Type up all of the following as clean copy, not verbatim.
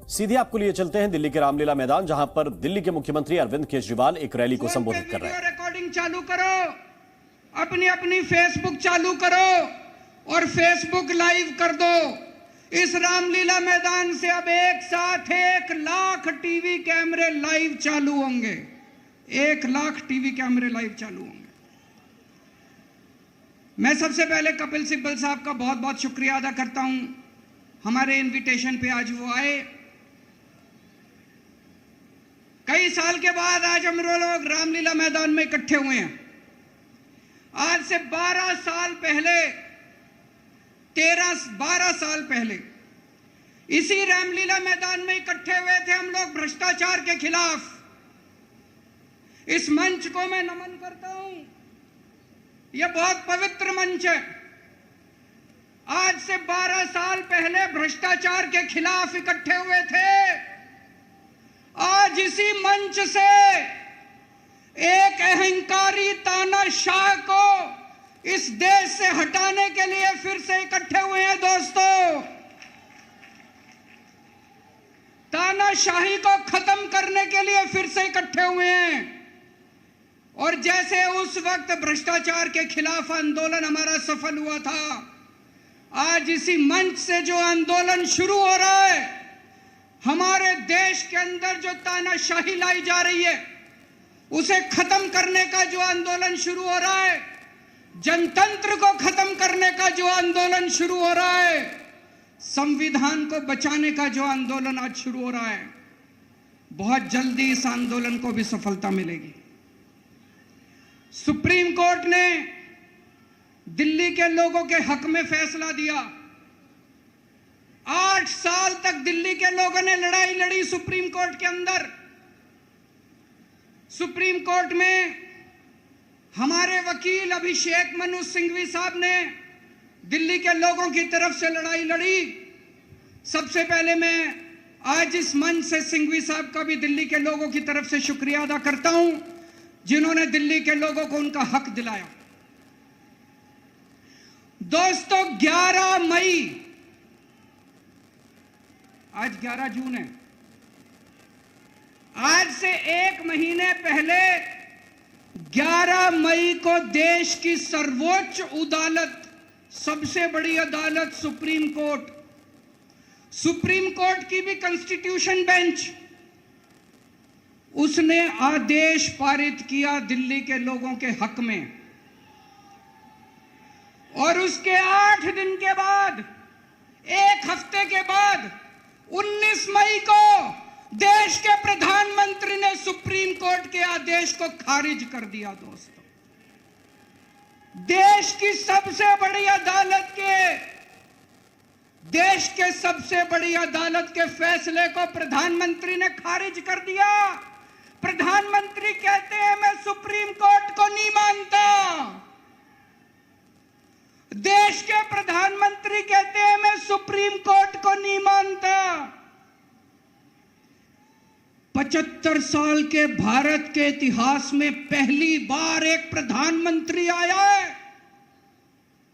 सीधे आपको लिए चलते हैं दिल्ली के रामलीला मैदान, जहां पर दिल्ली के मुख्यमंत्री अरविंद केजरीवाल एक रैली को संबोधित कर रहे हैं। रिकॉर्डिंग चालू करो, अपनी अपनी फेसबुक चालू करो और फेसबुक लाइव कर दो। इस रामलीला मैदान से अब एक साथ 1 लाख टीवी कैमरे लाइव चालू होंगे। 1 लाख टीवी कैमरे लाइव चालू होंगे। मैं सबसे पहले कपिल सिब्बल साहब का बहुत बहुत शुक्रिया अदा करता हूं। हमारे इनविटेशन पे आज वो आए। कई साल के बाद आज हम लोग रामलीला मैदान में इकट्ठे हुए हैं। आज से 12 साल पहले 12 साल पहले इसी रामलीला मैदान में इकट्ठे हुए थे हम लोग भ्रष्टाचार के खिलाफ। इस मंच को मैं नमन करता हूं। यह बहुत पवित्र मंच है। आज से 12 साल पहले भ्रष्टाचार के खिलाफ इकट्ठे हुए थे। आज इसी मंच से एक अहंकारी तानाशाह को इस देश से हटाने के लिए फिर से इकट्ठे हुए हैं। दोस्तों, तानाशाही को खत्म करने के लिए फिर से इकट्ठे हुए हैं। और जैसे उस वक्त भ्रष्टाचार के खिलाफ आंदोलन हमारा सफल हुआ था, आज इसी मंच से जो आंदोलन शुरू हो रहा है, हमारे देश के अंदर जो तानाशाही लाई जा रही है उसे खत्म करने का जो आंदोलन शुरू हो रहा है, जनतंत्र को खत्म करने का जो आंदोलन शुरू हो रहा है, संविधान को बचाने का जो आंदोलन आज शुरू हो रहा है, बहुत जल्दी इस आंदोलन को भी सफलता मिलेगी। सुप्रीम कोर्ट ने दिल्ली के लोगों के हक में फैसला दिया। 8 साल तक दिल्ली के लोगों ने लड़ाई लड़ी सुप्रीम कोर्ट के अंदर। सुप्रीम कोर्ट में हमारे वकील अभिषेक मनु सिंघवी साहब ने दिल्ली के लोगों की तरफ से लड़ाई लड़ी। सबसे पहले मैं आज इस मंच से सिंघवी साहब का भी दिल्ली के लोगों की तरफ से शुक्रिया अदा करता हूं, जिन्होंने दिल्ली के लोगों को उनका हक दिलाया। दोस्तों, 11 मई, आज 11 जून है। आज से 1 महीने पहले 11 मई को देश की सर्वोच्च अदालत, सबसे बड़ी अदालत सुप्रीम कोर्ट की भी कॉन्स्टिट्यूशन बेंच, उसने आदेश पारित किया दिल्ली के लोगों के हक में। और उसके 8 दिन के बाद, 1 हफ्ते के बाद 19 मई को देश के प्रधानमंत्री ने सुप्रीम कोर्ट के आदेश को खारिज कर दिया। दोस्तों, देश की सबसे बड़ी अदालत के फैसले को प्रधानमंत्री ने खारिज कर दिया। प्रधानमंत्री कहते हैं मैं सुप्रीम कोर्ट को नहीं मानता। देश के प्रधानमंत्री कहते हैं मैं सुप्रीम कोर्ट को नहीं मानता। 75 साल के भारत के इतिहास में पहली बार एक प्रधानमंत्री आया है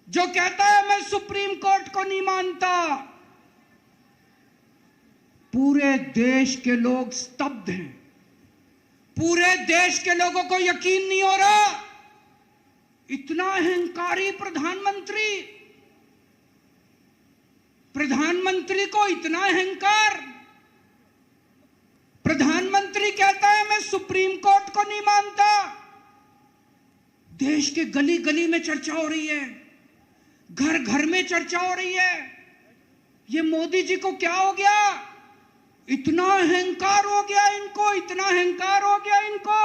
जो कहता है मैं सुप्रीम कोर्ट को नहीं मानता। पूरे देश के लोग स्तब्ध हैं। पूरे देश के लोगों को यकीन नहीं हो रहा। इतना अहंकारी प्रधानमंत्री को इतना अहंकार। प्रधानमंत्री कहता है मैं सुप्रीम कोर्ट को नहीं मानता। देश के गली गली में चर्चा हो रही है, घर घर में चर्चा हो रही है। ये मोदी जी को क्या हो गया? इतना अहंकार हो गया इनको, इतना अहंकार हो गया इनको।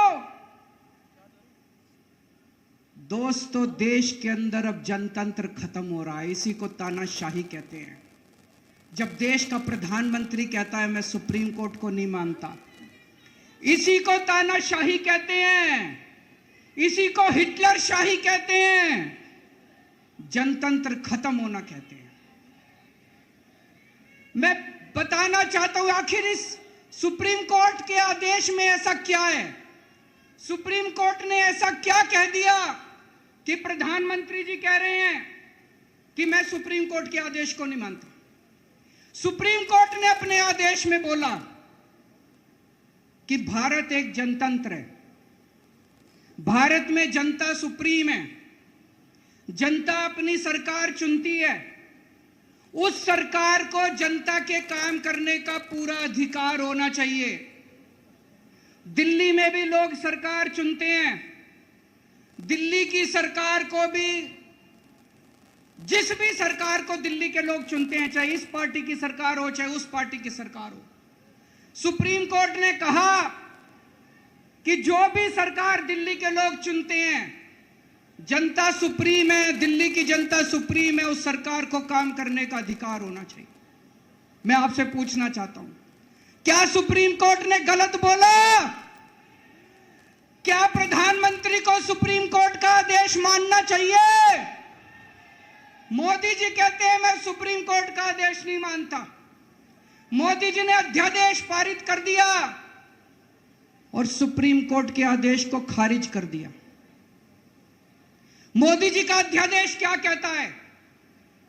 दोस्तों, देश के अंदर अब जनतंत्र खत्म हो रहा है। इसी को तानाशाही कहते हैं। जब देश का प्रधानमंत्री कहता है मैं सुप्रीम कोर्ट को नहीं मानता, इसी को तानाशाही कहते हैं। इसी को हिटलर शाही कहते हैं। जनतंत्र खत्म होना कहते हैं। मैं बताना चाहता हूं आखिर इस सुप्रीम कोर्ट के आदेश में ऐसा क्या है। सुप्रीम कोर्ट ने ऐसा क्या कह दिया कि प्रधानमंत्री जी कह रहे हैं कि मैं सुप्रीम कोर्ट के आदेश को नहीं मानता। सुप्रीम कोर्ट ने अपने आदेश में बोला कि भारत एक जनतंत्र है, भारत में जनता सुप्रीम है, जनता अपनी सरकार चुनती है, उस सरकार को जनता के काम करने का पूरा अधिकार होना चाहिए। दिल्ली में भी लोग सरकार चुनते हैं, दिल्ली की सरकार को भी, जिस भी सरकार को दिल्ली के लोग चुनते हैं, चाहे इस पार्टी की सरकार हो चाहे उस पार्टी की सरकार हो, सुप्रीम कोर्ट ने कहा कि जो भी सरकार दिल्ली के लोग चुनते हैं, जनता सुप्रीम है, दिल्ली की जनता सुप्रीम है, उस सरकार को काम करने का अधिकार होना चाहिए। मैं आपसे पूछना चाहता हूं, क्या सुप्रीम कोर्ट ने गलत बोला? क्या प्रधानमंत्री को सुप्रीम कोर्ट का आदेश मानना चाहिए? मोदी जी कहते हैं मैं सुप्रीम कोर्ट का आदेश नहीं मानता। मोदी जी ने अध्यादेश पारित कर दिया और सुप्रीम कोर्ट के आदेश को खारिज कर दिया। मोदी जी का अध्यादेश क्या कहता है?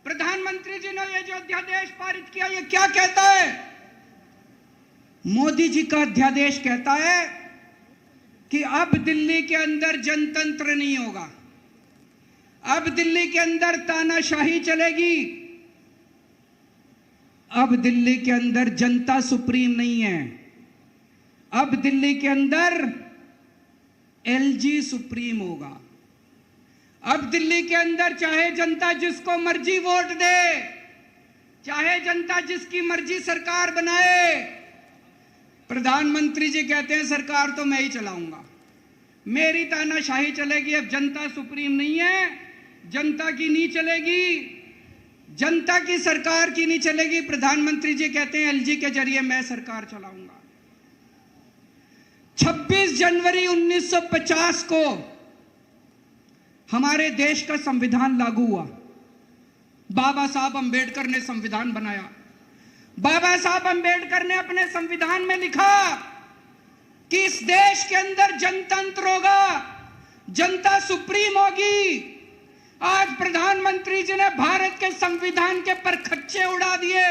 प्रधानमंत्री जी ने ये जो अध्यादेश पारित किया, ये क्या कहता है? मोदी जी का अध्यादेश कहता है कि अब दिल्ली के अंदर जनतंत्र नहीं होगा, अब दिल्ली के अंदर तानाशाही चलेगी, अब दिल्ली के अंदर जनता सुप्रीम नहीं है, अब दिल्ली के अंदर एलजी सुप्रीम होगा। अब दिल्ली के अंदर चाहे जनता जिसको मर्जी वोट दे, चाहे जनता जिसकी मर्जी सरकार बनाए, प्रधानमंत्री जी कहते हैं सरकार तो मैं ही चलाऊंगा, मेरी तानाशाही चलेगी, अब जनता सुप्रीम नहीं है, जनता की नहीं चलेगी, जनता की सरकार की नहीं चलेगी। प्रधानमंत्री जी कहते हैं एलजी के जरिए मैं सरकार चलाऊंगा। 26 जनवरी 1950 को हमारे देश का संविधान लागू हुआ। बाबा साहब अंबेडकर ने संविधान बनाया। बाबा साहब अंबेडकर ने अपने संविधान में लिखा कि इस देश के अंदर जनतंत्र होगा, जनता सुप्रीम होगी। आज प्रधानमंत्री जी ने भारत के संविधान के परखच्चे उड़ा दिए।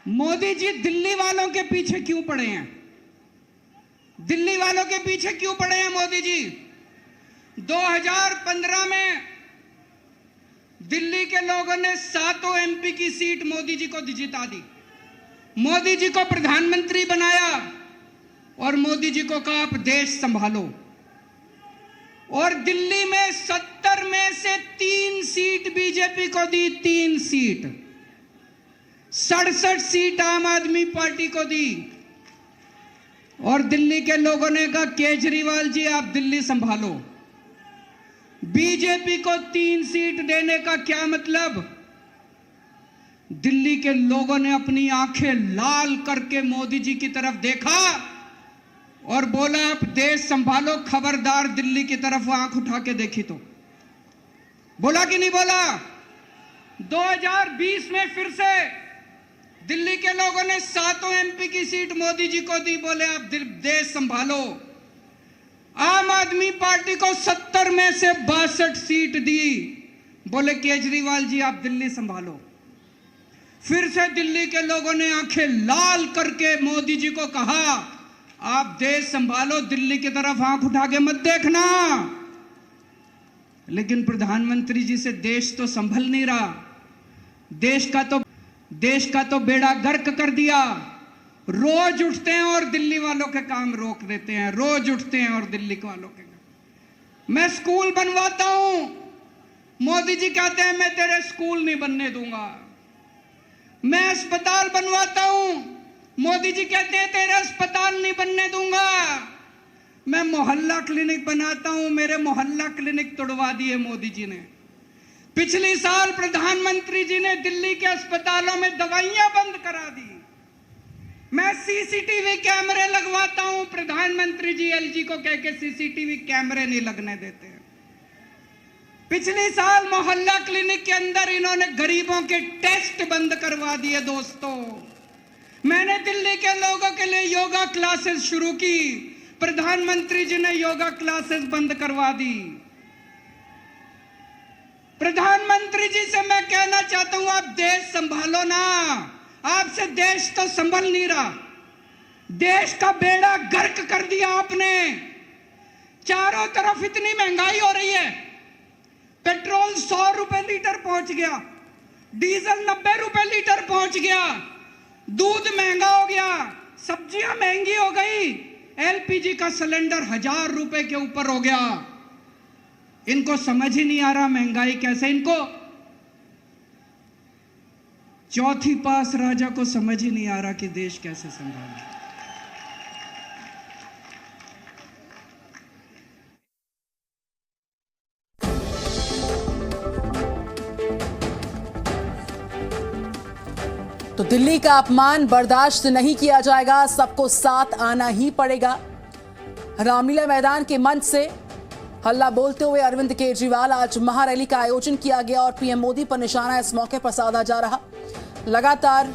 मोदी जी दिल्ली वालों के पीछे क्यों पड़े हैं? दिल्ली वालों के पीछे क्यों पड़े हैं मोदी जी? 2015 में दिल्ली के लोगों ने 7 एमपी की सीट मोदी जी को जिता दी, मोदी जी को प्रधानमंत्री बनाया और मोदी जी को कहा आप देश संभालो। और दिल्ली में 70 में से 3 सीट बीजेपी को दी, 3 सीट, 67 सीट आम आदमी पार्टी को दी। और दिल्ली के लोगों ने कहा केजरीवाल जी आप दिल्ली संभालो। बीजेपी को 3 सीट देने का क्या मतलब? दिल्ली के लोगों ने अपनी आंखें लाल करके मोदी जी की तरफ देखा और बोला आप देश संभालो, खबरदार दिल्ली की तरफ आंख उठा के देखी तो। बोला कि नहीं बोला? 2020 में फिर से दिल्ली के लोगों ने 7 एमपी की सीट मोदी जी को दी, बोले आप देश संभालो। आम आदमी पार्टी को 70 में से 62 सीट दी, बोले केजरीवाल जी आप दिल्ली संभालो। फिर से दिल्ली के लोगों ने आंखें लाल करके मोदी जी को कहा आप देश संभालो, दिल्ली की तरफ आंख उठा के मत देखना। लेकिन प्रधानमंत्री जी से देश तो संभल नहीं रहा। देश का तो बेड़ा गर्क कर दिया। रोज उठते हैं और दिल्ली वालों के काम रोक देते हैं, रोज उठते हैं और दिल्ली वालों के काम। मैं स्कूल बनवाता हूं, मोदी जी कहते हैं मैं तेरे स्कूल नहीं बनने दूंगा। मैं अस्पताल बनवाता हूं, मोदी जी कहते हैं तेरा अस्पताल नहीं बनने दूंगा। मैं मोहल्ला क्लिनिक बनाता हूं, मेरे मोहल्ला क्लिनिक तोड़वा दिए मोदी जी ने। पिछले साल प्रधानमंत्री जी ने दिल्ली के अस्पतालों में दवाइयां बंद करा दी। मैं सीसीटीवी कैमरे लगवाता हूं, प्रधानमंत्री जी एलजी को कह के सीसीटीवी कैमरे नहीं लगने देते हैं। पिछले साल मोहल्ला क्लिनिक के अंदर इन्होंने गरीबों के टेस्ट बंद करवा दिए। दोस्तों, मैंने दिल्ली के लोगों के लिए योगा क्लासेस शुरू की, प्रधानमंत्री जी ने योगा क्लासेस बंद करवा दी। प्रधानमंत्री जी से मैं कहना चाहता हूं, आप देश संभालो ना। आपसे देश तो संभल नहीं रहा। देश का बेड़ा गर्क कर दिया आपने। चारों तरफ इतनी महंगाई हो रही है। पेट्रोल 100 रुपए लीटर पहुंच गया, डीजल 90 रुपए लीटर पहुंच गया, दूध महंगा हो गया, सब्जियां महंगी हो गई, एलपीजी का सिलेंडर 1000 रुपए के ऊपर हो गया। इनको समझ ही नहीं आ रहा महंगाई कैसे। इनको चौथी पास राजा को समझ ही नहीं आ रहा कि देश कैसे संभाले। तो दिल्ली का अपमान बर्दाश्त नहीं किया जाएगा, सबको साथ आना ही पड़ेगा। रामलीला मैदान के मंच से हल्ला बोलते हुए अरविंद केजरीवाल, आज महारैली का आयोजन किया गया और पीएम मोदी पर निशाना इस मौके पर साधा जा रहा। लगातार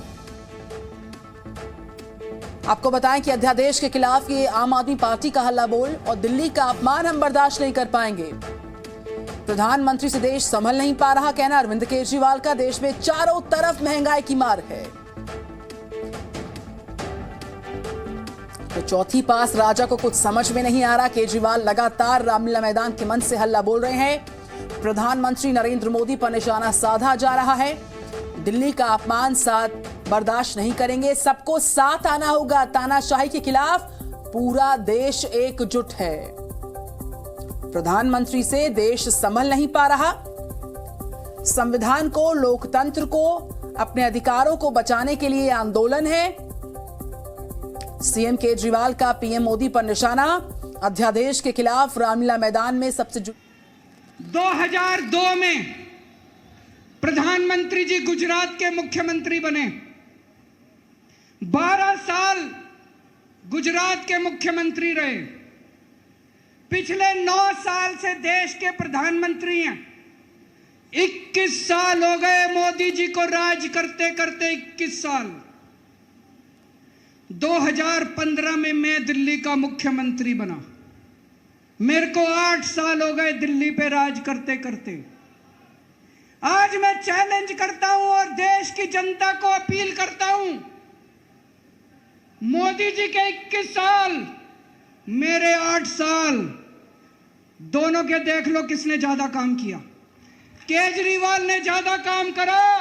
आपको बताएं कि अध्यादेश के खिलाफ ये आम आदमी पार्टी का हल्ला बोल और दिल्ली का अपमान हम बर्दाश्त नहीं कर पाएंगे। प्रधानमंत्री से देश संभल नहीं पा रहा, कहना अरविंद केजरीवाल का। देश में चारों तरफ महंगाई की मार है। तो चौथी पास राजा को कुछ समझ में नहीं आ रहा। केजरीवाल लगातार रामलीला मैदान के मंच से हल्ला बोल रहे हैं। प्रधानमंत्री नरेंद्र मोदी पर निशाना साधा जा रहा है। दिल्ली का अपमान साथ बर्दाश्त नहीं करेंगे, सबको साथ आना होगा। तानाशाही के खिलाफ पूरा देश एकजुट है। प्रधानमंत्री से देश संभल नहीं पा रहा। संविधान को, लोकतंत्र को, अपने अधिकारों को बचाने के लिए आंदोलन है। सीएम केजरीवाल का पीएम मोदी पर निशाना। अध्यादेश के खिलाफ रामलीला मैदान में सबसे 2002 में प्रधानमंत्री जी गुजरात के मुख्यमंत्री बने। 12 साल गुजरात के मुख्यमंत्री रहे। पिछले 9 साल से देश के प्रधानमंत्री हैं। 21 साल हो गए मोदी जी को राज करते करते। 21 साल। 2015 में मैं दिल्ली का मुख्यमंत्री बना। मेरे को 8 साल हो गए दिल्ली पे राज करते करते। आज मैं चैलेंज करता हूं और देश की जनता को अपील करता हूं, मोदी जी के 21 साल, मेरे 8 साल, दोनों के देख लो किसने ज्यादा काम किया। केजरीवाल ने ज्यादा काम करा।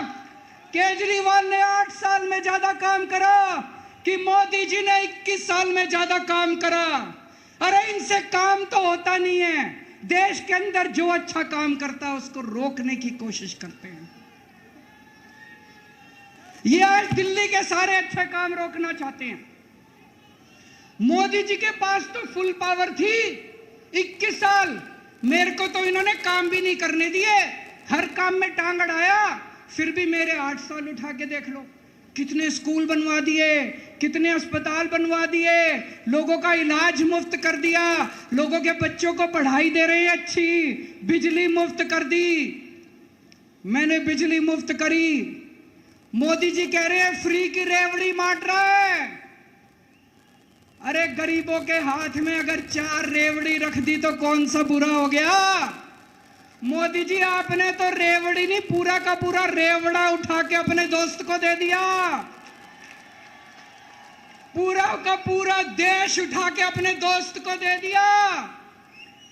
केजरीवाल ने 8 साल में ज्यादा काम करा कि मोदी जी ने 21 साल में ज्यादा काम करा। अरे इनसे काम तो होता नहीं है। देश के अंदर जो अच्छा काम करता है उसको रोकने की कोशिश करते हैं। ये आज दिल्ली के सारे अच्छे काम रोकना चाहते हैं। मोदी जी के पास तो फुल पावर थी। 21 साल मेरे को तो इन्होंने काम भी नहीं करने दिए। हर काम में टांग अड़ाया। फिर भी मेरे 8 साल उठा के देख लो, कितने स्कूल बनवा दिए, कितने अस्पताल बनवा दिए, लोगों का इलाज मुफ्त कर दिया, लोगों के बच्चों को पढ़ाई दे रहे हैं अच्छी, बिजली मुफ्त कर दी। मैंने बिजली मुफ्त करी। मोदी जी कह रहे हैं फ्री की रेवड़ी बांट रहा है। अरे गरीबों के हाथ में अगर 4 रेवड़ी रख दी तो कौन सा बुरा हो गया। मोदी जी आपने तो रेवड़ी नहीं, पूरा का पूरा रेवड़ा उठा के अपने दोस्त को दे दिया। पूरा का पूरा देश उठा के अपने दोस्त को दे दिया।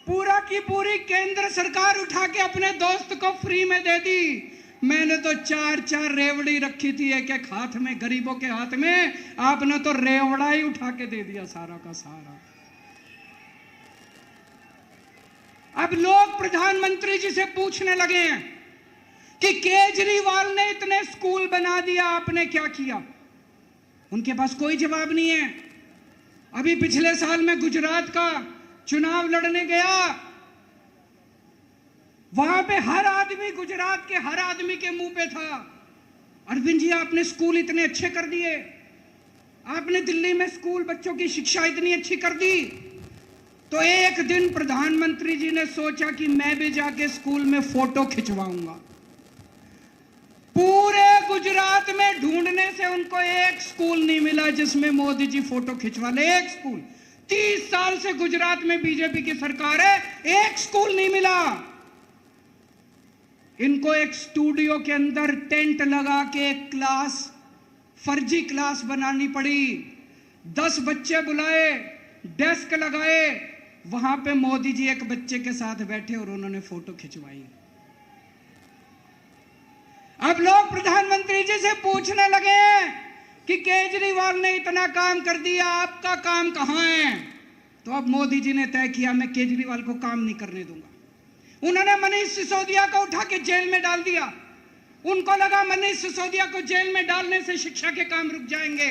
पूरा की पूरी केंद्र सरकार उठा के अपने दोस्त को फ्री में दे दी। मैंने तो 4 रेवड़ी रखी थी एक एक हाथ में, गरीबों के हाथ में। आपने तो रेवड़ा ही उठा के दे दिया सारा का सारा। अब लोग प्रधानमंत्री जी से पूछने लगे हैं कि केजरीवाल ने इतने स्कूल बना दिया, आपने क्या किया। उनके पास कोई जवाब नहीं है। अभी पिछले साल मैं गुजरात का चुनाव लड़ने गया। वहां पे हर आदमी, गुजरात के हर आदमी के मुंह पे था, अरविंद जी आपने स्कूल इतने अच्छे कर दिए, आपने दिल्ली में स्कूल बच्चों की शिक्षा इतनी अच्छी कर दी। तो एक दिन प्रधानमंत्री जी ने सोचा कि मैं भी जाके स्कूल में फोटो खिंचवाऊंगा। पूरे गुजरात में ढूंढने से उनको एक स्कूल नहीं मिला जिसमें मोदी जी फोटो खिंचवा ले। एक स्कूल। 30 साल से गुजरात में बीजेपी की सरकार है, एक स्कूल नहीं मिला। इनको एक स्टूडियो के अंदर टेंट लगा के एक क्लास, फर्जी क्लास बनानी पड़ी। 10 बच्चे बुलाए, डेस्क लगाए, वहां पे मोदी जी एक बच्चे के साथ बैठे और उन्होंने फोटो खिंचवाई। अब लोग प्रधानमंत्री जी से पूछने लगे हैं कि केजरीवाल ने इतना काम कर दिया, आपका काम कहां है? तो अब मोदी जी ने तय किया, मैं केजरीवाल को काम नहीं करने दूंगा। उन्होंने मनीष सिसोदिया को उठा के जेल में डाल दिया। उनको लगा मनीष सिसोदिया को जेल में डालने से शिक्षा के काम रुक जाएंगे।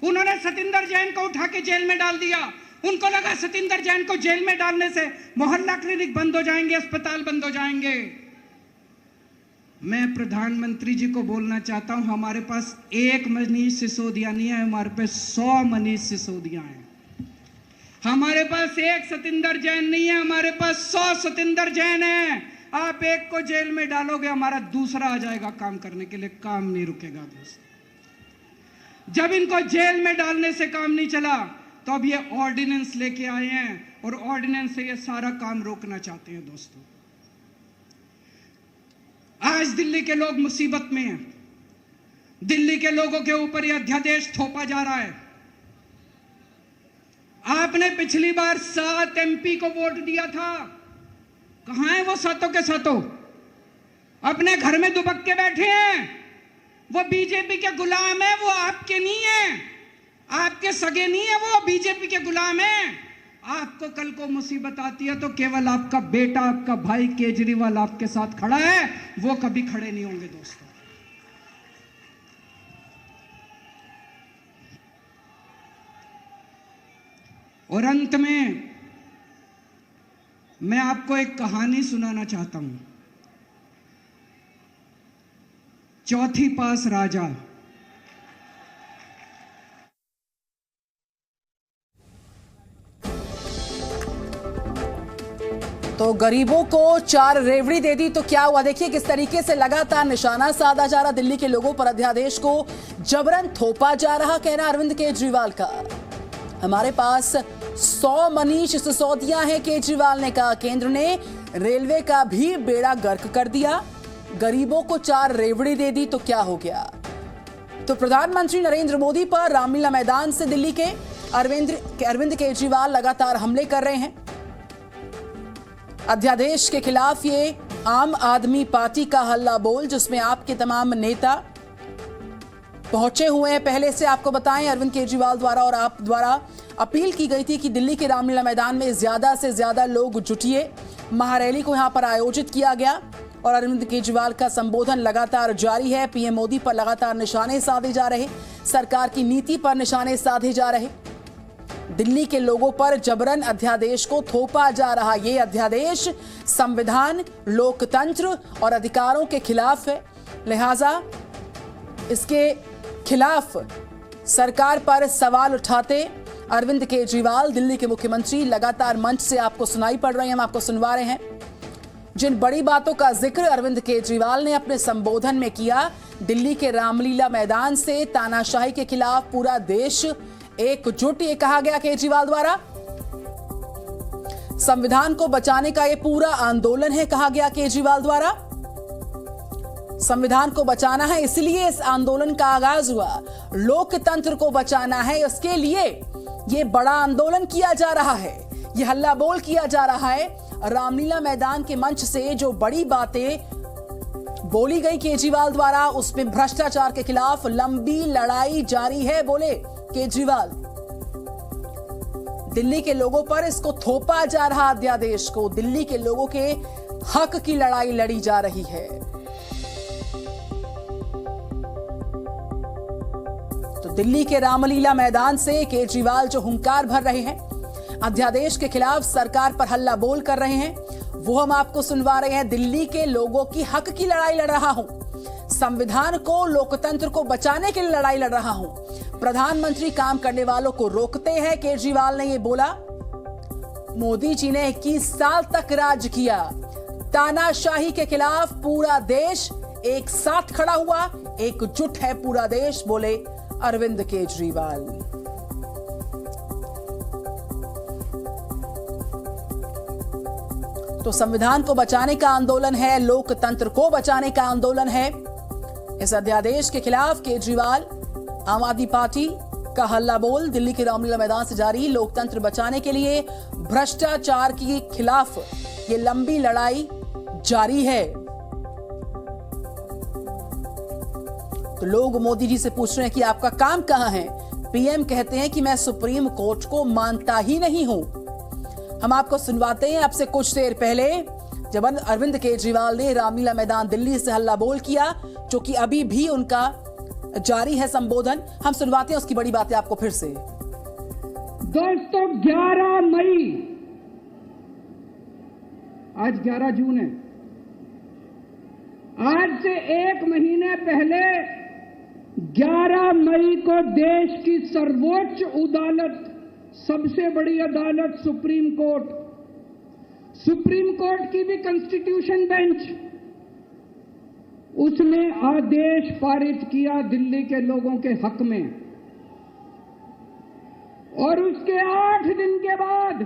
उन्होंने सतिंदर जैन को उठा के जेल में डाल दिया। उनको लगा सतिंदर जैन को जेल में डालने से मोहल्ला क्लिनिक बंद हो जाएंगे, अस्पताल बंद हो जाएंगे। मैं प्रधानमंत्री जी को बोलना चाहता हूं, हमारे पास एक मनीष सिसोदिया नहीं है, हमारे पास 100 मनीष सिसोदिया हैं। हमारे पास एक सतिंदर जैन नहीं है, हमारे पास 100 सतिंदर जैन है। आप एक को जेल में डालोगे, हमारा दूसरा आ जाएगा काम करने के लिए, काम नहीं रुकेगा दोस्तों। जब इनको जेल में डालने से काम नहीं चला तो अब ये ऑर्डिनेंस लेके आए हैं और ऑर्डिनेंस से ये सारा काम रोकना चाहते हैं दोस्तों। आज दिल्ली के लोग मुसीबत में हैं। दिल्ली के लोगों के ऊपर यह अध्यादेश थोपा जा रहा है। आपने पिछली बार 7 MP को वोट दिया था, कहां है वो सातों के सातों? अपने घर में दुबक के बैठे हैं। वो बीजेपी के गुलाम है, वो आपके नहीं है, आपके सगे नहीं है, वो बीजेपी के गुलाम है। आपको कल को मुसीबत आती है तो केवल आपका बेटा, आपका भाई केजरीवाल आपके साथ खड़ा है, वो कभी खड़े नहीं होंगे दोस्तों। और अंत में मैं आपको एक कहानी सुनाना चाहता हूं। चौथी पास राजा। तो गरीबों को 4 रेवड़ी दे दी तो क्या हुआ? देखिए किस तरीके से लगातार निशाना साधा जा रहा। दिल्ली के लोगों पर अध्यादेश को जबरन थोपा जा रहा, कहना अरविंद केजरीवाल का। हमारे पास 100 मनीष सिसोदिया हैं, केजरीवाल ने कहा। केंद्र ने रेलवे का भी बेड़ा गर्क कर दिया। गरीबों को 4 रेवड़ी दे दी तो क्या हो गया? तो प्रधानमंत्री नरेंद्र मोदी पर रामलीला मैदान से दिल्ली के अरविंद केजरीवाल लगातार हमले कर रहे हैं। अध्यादेश के खिलाफ ये आम आदमी पार्टी का हल्ला बोल, जिसमें आपके तमाम नेता पहुंचे हुए हैं। पहले से आपको बताएं, अरविंद केजरीवाल द्वारा और आप द्वारा अपील की गई थी कि दिल्ली के रामलीला मैदान में ज्यादा से ज्यादा लोग जुटिए। महारैली को यहां पर आयोजित किया गया और अरविंद केजरीवाल का संबोधन लगातार जारी है। पीएम मोदी पर लगातार निशाने साधे जा रहे, सरकार की नीति पर निशाने साधे जा रहे। दिल्ली के लोगों पर जबरन अध्यादेश को थोपा जा रहा। ये अध्यादेश संविधान, लोकतंत्र और अधिकारों के खिलाफ है। लिहाजा इसके खिलाफ सरकार पर सवाल उठाते अरविंद केजरीवाल, दिल्ली के मुख्यमंत्री, लगातार मंच से आपको सुनाई पड़ रहे हैं। हम आपको सुनवा रहे हैं। जिन बड़ी बातों का जिक्र अरविंद केजरीवाल ने अपने संबोधन में किया, दिल्ली के रामलीला मैदान से तानाशाही के खिलाफ पूरा देश एकजुट, ये कहा गया केजरीवाल द्वारा। संविधान को बचाने का ये पूरा आंदोलन है, कहा गया केजरीवाल द्वारा। संविधान को बचाना है, इसलिए इस आंदोलन का आगाज हुआ। लोकतंत्र को बचाना है, इसके लिए ये बड़ा आंदोलन किया जा रहा है, ये हल्ला बोल किया जा रहा है। रामलीला मैदान के मंच से जो बड़ी बातें बोली गई केजरीवाल द्वारा, उसमें भ्रष्टाचार के खिलाफ लंबी लड़ाई जारी है, बोले केजरीवाल। दिल्ली के लोगों पर इसको थोपा जा रहा अध्यादेश को, दिल्ली के लोगों के हक की लड़ाई लड़ी जा रही है। तो दिल्ली के रामलीला मैदान से केजरीवाल जो हुंकार भर रहे हैं, अध्यादेश के खिलाफ सरकार पर हल्ला बोल कर रहे हैं, वो हम आपको सुनवा रहे हैं। दिल्ली के लोगों की हक की लड़ाई लड़ रहा हूं, संविधान को, लोकतंत्र को बचाने के लिए लड़ाई लड़ रहा हूं। प्रधानमंत्री काम करने वालों को रोकते हैं, केजरीवाल ने ये बोला। मोदी जी ने 21 साल तक राज किया। तानाशाही के खिलाफ पूरा देश एक साथ खड़ा हुआ, एकजुट है पूरा देश, बोले अरविंद केजरीवाल। तो संविधान को बचाने का आंदोलन है, लोकतंत्र को बचाने का आंदोलन है। इस अध्यादेश के खिलाफ केजरीवाल, आम आदमी पार्टी का हल्ला बोल। दिल्ली के रामलीला मैदान से जारी लोकतंत्र बचाने के लिए भ्रष्टाचार के खिलाफ ये लंबी लड़ाई जारी है। तो लोग मोदी जी से पूछ रहे हैं कि आपका काम कहां है। पीएम कहते हैं कि मैं सुप्रीम कोर्ट को मानता ही नहीं हूं। हम आपको सुनवाते हैं। आपसे कुछ देर पहले जब अरविंद केजरीवाल ने रामलीला मैदान दिल्ली से हल्ला बोल किया, जो कि अभी भी उनका जारी है संबोधन, हम सुनवाते हैं उसकी बड़ी बातें आपको फिर से। दोस्तों, 11 मई, आज 11 जून है। आज से 1 महीने पहले 11 मई को देश की सर्वोच्च अदालत, सबसे बड़ी अदालत सुप्रीम कोर्ट की भी कॉन्स्टिट्यूशन बेंच, उसने आदेश पारित किया दिल्ली के लोगों के हक में। और उसके 8 दिन के बाद,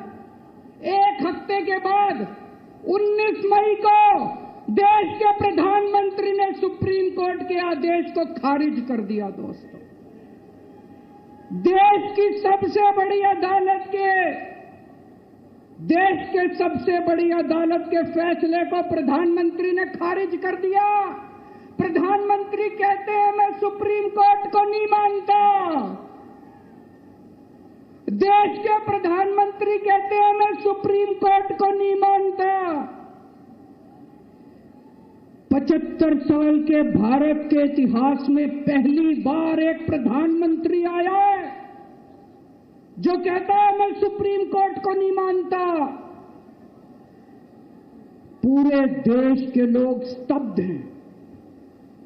1 हफ्ते के बाद, 19 मई को देश के प्रधानमंत्री ने सुप्रीम कोर्ट के आदेश को खारिज कर दिया। दोस्तों, देश की सबसे बड़ी अदालत के फैसले को प्रधानमंत्री ने खारिज कर दिया। प्रधानमंत्री कहते हैं मैं सुप्रीम कोर्ट को नहीं मानता। देश के प्रधानमंत्री कहते हैं मैं सुप्रीम कोर्ट को नहीं मानता। 75 साल के भारत के इतिहास में पहली बार एक प्रधानमंत्री आया है जो कहता है मैं सुप्रीम कोर्ट को नहीं मानता। पूरे देश के लोग स्तब्ध हैं।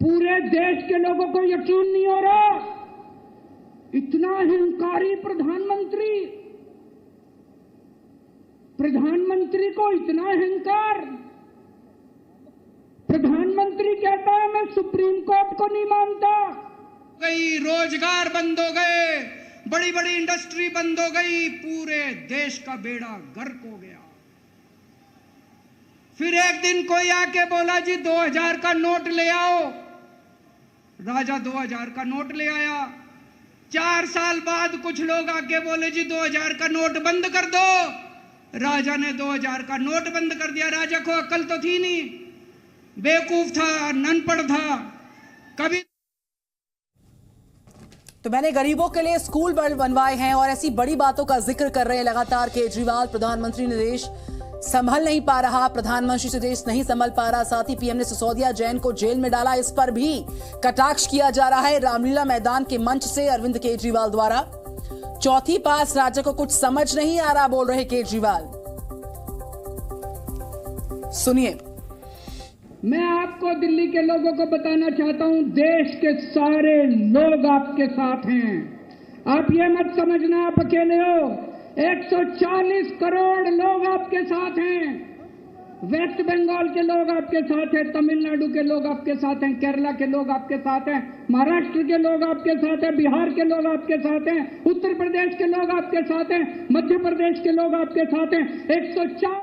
पूरे देश के लोगों को यकीन नहीं हो रहा, इतना अहंकारी प्रधानमंत्री को इतना अहंकार। प्रधानमंत्री कहता है मैं सुप्रीम कोर्ट को नहीं मानता। कई रोजगार बंद हो गए, बड़ी बड़ी इंडस्ट्री बंद हो गई, पूरे देश का बेड़ा गर्क हो गया। फिर एक दिन कोई आके बोला जी 2000 का नोट ले आओ। राजा 2000 का नोट ले आया। 4 साल बाद कुछ लोग आके बोले जी 2000 का नोट बंद कर दो। राजा ने 2000 का नोट बंद कर दिया। राजा को अकल तो थी नहीं, बेवकूफ था, ननपढ़ था। कभी तो मैंने गरीबों के लिए स्कूल बनवाए हैं और ऐसी बड़ी बातों का जिक्र कर रहे हैं लगातार केजरीवाल। प्रधानमंत्री ने देश संभल नहीं पा रहा, प्रधानमंत्री से देश नहीं संभल पा रहा। साथ ही पीएम ने सिसोदिया जैन को जेल में डाला, इस पर भी कटाक्ष किया जा रहा है रामलीला मैदान के मंच से अरविंद केजरीवाल द्वारा। चौथी पास राज्य को कुछ समझ नहीं आ रहा, बोल रहे केजरीवाल। सुनिए। मैं आपको दिल्ली के लोगों को बताना चाहता हूं, देश के सारे लोग आपके साथ हैं। आप ये मत समझना आप अकेले हो। 140 करोड़ लोग आपके साथ हैं। वेस्ट बंगाल के लोग आपके साथ हैं, तमिलनाडु के लोग आपके साथ हैं, केरला के लोग आपके साथ हैं, महाराष्ट्र के लोग आपके साथ हैं, बिहार के लोग आपके साथ हैं, उत्तर प्रदेश के लोग आपके साथ हैं, मध्य प्रदेश के लोग आपके साथ हैं। 104